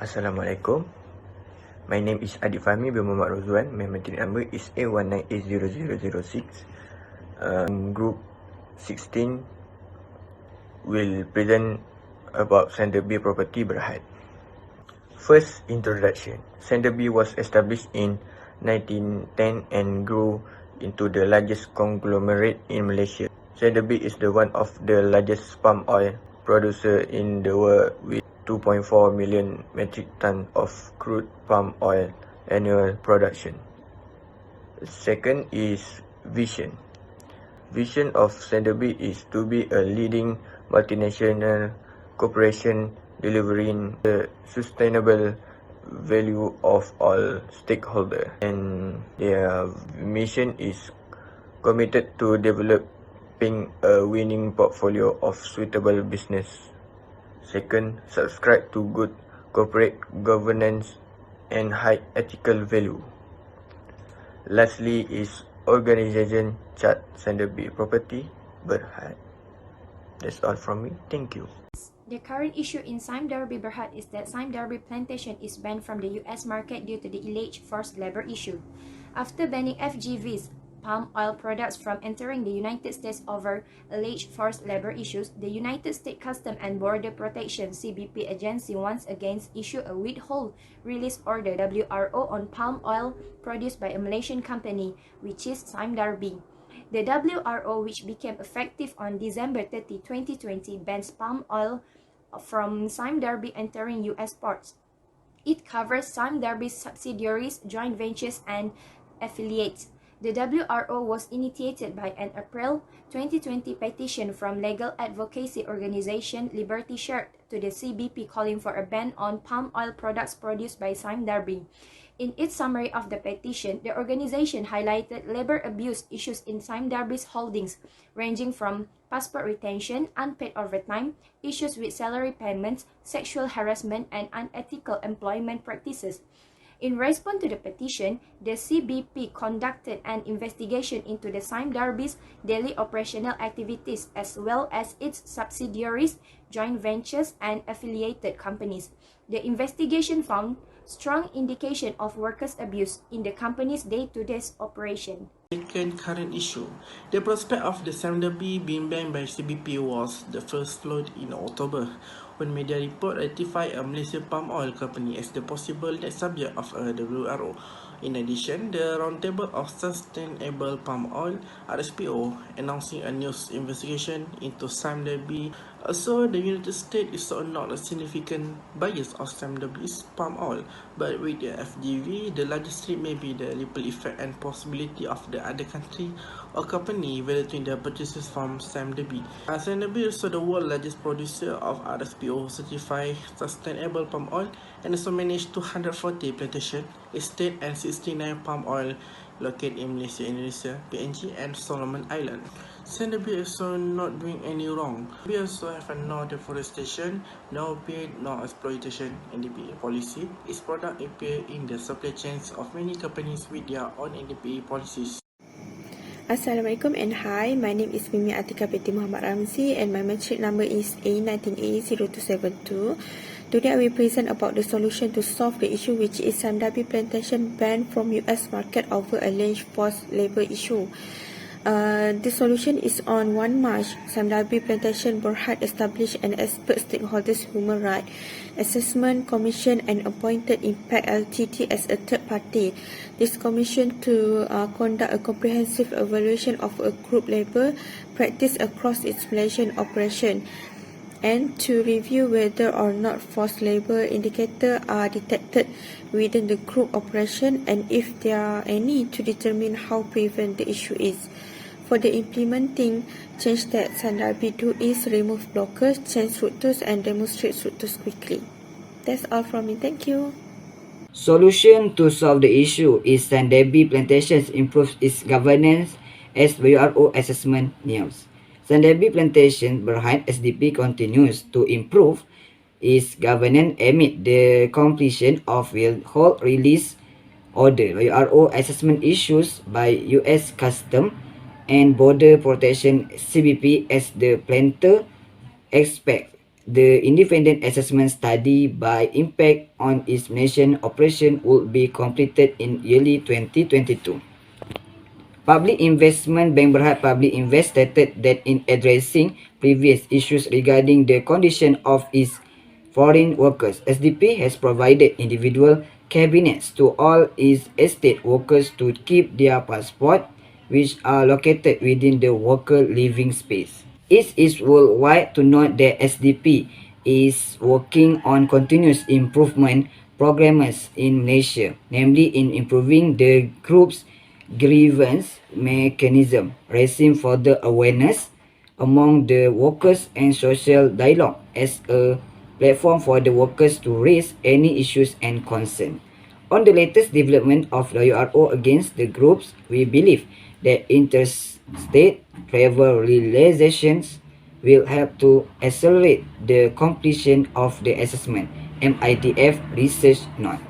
Assalamualaikum. My name is Adib Fahmi bin Muhammad Rozwan. My matric number is A19800006. Group 16 will present about Sender B property Berhad. First, introduction. Sender B was established in 1910 and grew into the largest conglomerate in Malaysia. Sender B is the one of the largest palm oil producer in the world with 2.4 million metric ton of crude palm oil annual production. Second is vision. Vision of Sender B is to be a leading multinational corporation delivering the sustainable value of all stakeholders, and their mission is committed to developing a winning portfolio of suitable business. Second, subscribe to good corporate governance and high ethical value. Lastly is organization chart Sender B property Berhad. That's all from me. Thank you. The current issue in Sime Darby Berhad is that Sime Darby plantation is banned from the US market due to the alleged forced labor issue. After banning FGV's palm oil products from entering the United States over alleged forced labor issues, the United States Customs and Border Protection (CBP) agency once again issued a withhold release order (WRO) on palm oil produced by a Malaysian company, which is Sime Darby. The WRO, which became effective on December 30, 2020, bans palm oil from Sime Darby entering US ports. It covers Sime Darby's subsidiaries, joint ventures, and affiliates. The WRO was initiated by an April 2020 petition from legal advocacy organization Liberty Shirt to the CBP calling for a ban on palm oil products produced by Sime Darby. In its summary of the petition, the organization highlighted labor abuse issues in Sime Darby's holdings, ranging from passport retention, unpaid overtime, issues with salary payments, sexual harassment, and unethical employment practices. In response to the petition, the CBP conducted an investigation into the Sime Darby's daily operational activities as well as its subsidiaries, joint ventures, and affiliated companies. The investigation found strong indication of workers' abuse in the company's day-to-day operation. Second current issue. The prospect of the Sime Darby being banned by CBP was the first floated in October, when media report identified a Malaysian palm oil company as the possible next subject of a WRO. In addition, the Roundtable of Sustainable Palm Oil (RSPO) announcing a new investigation into Sime Darby. Also, the United States is not a significant buyer of Sime Darby's palm oil, but with the FGV, the largest threat may be the ripple effect and possibility of the other country or company evaluating their purchases from Sime Darby. Sime Darby is also the world's largest producer of RSPO certified sustainable palm oil and also managed 240 plantations, estates, and 69 palm oil located in Malaysia, Indonesia, PNG, and Solomon Island. Sime Darby also not doing any wrong. We also have a no deforestation, no paid, no exploitation NDPE policy. Its product appear in the supply chains of many companies with their own NDPE policies. Assalamualaikum and hi, my name is Mimi Atika binti Muhammad Ramzi and my matric number is A19A0272. Today I will present about the solution to solve the issue which is Sime Darby plantation banned from US market over alleged forced labor issue. The solution is on 1 March, Sime Darby plantation Berhad established an expert stakeholders human rights assessment commission and appointed Impact Ltd as a third party. This commission to conduct a comprehensive evaluation of a group labor practice across its Malaysian operation and to review whether or not forced labor indicators are detected within the group operation and if there are any to determine how prevalent the issue is. For the implementing change that Sime Darby do is remove blockers, change routers and demonstrate routers quickly. That's all from me. Thank you. Solution to solve the issue is Sime Darby Plantations improves its governance as WRO assessment nears. Sime Darby Plantation Berhad SDP continues to improve its governance amid the completion of withhold release order WRO assessment issues by US Customs and Border Protection CBP as the planter expect The independent assessment study by impact on its nation operation would be completed in early 2022. Public Investment Bank Berhad Public Invest stated that in addressing previous issues regarding the condition of its foreign workers, SDP has provided individual cabinets to all its estate workers to keep their passport, which are located within the worker living space. It is worldwide to note that SDP is working on continuous improvement programs in Malaysia, namely in improving the group's grievance mechanism, raising further awareness among the workers and social dialogue as a platform for the workers to raise any issues and concern. On the latest development of the URO against the groups, we believe that interstate travel realizations will help to accelerate the completion of the assessment. MITF Research Note.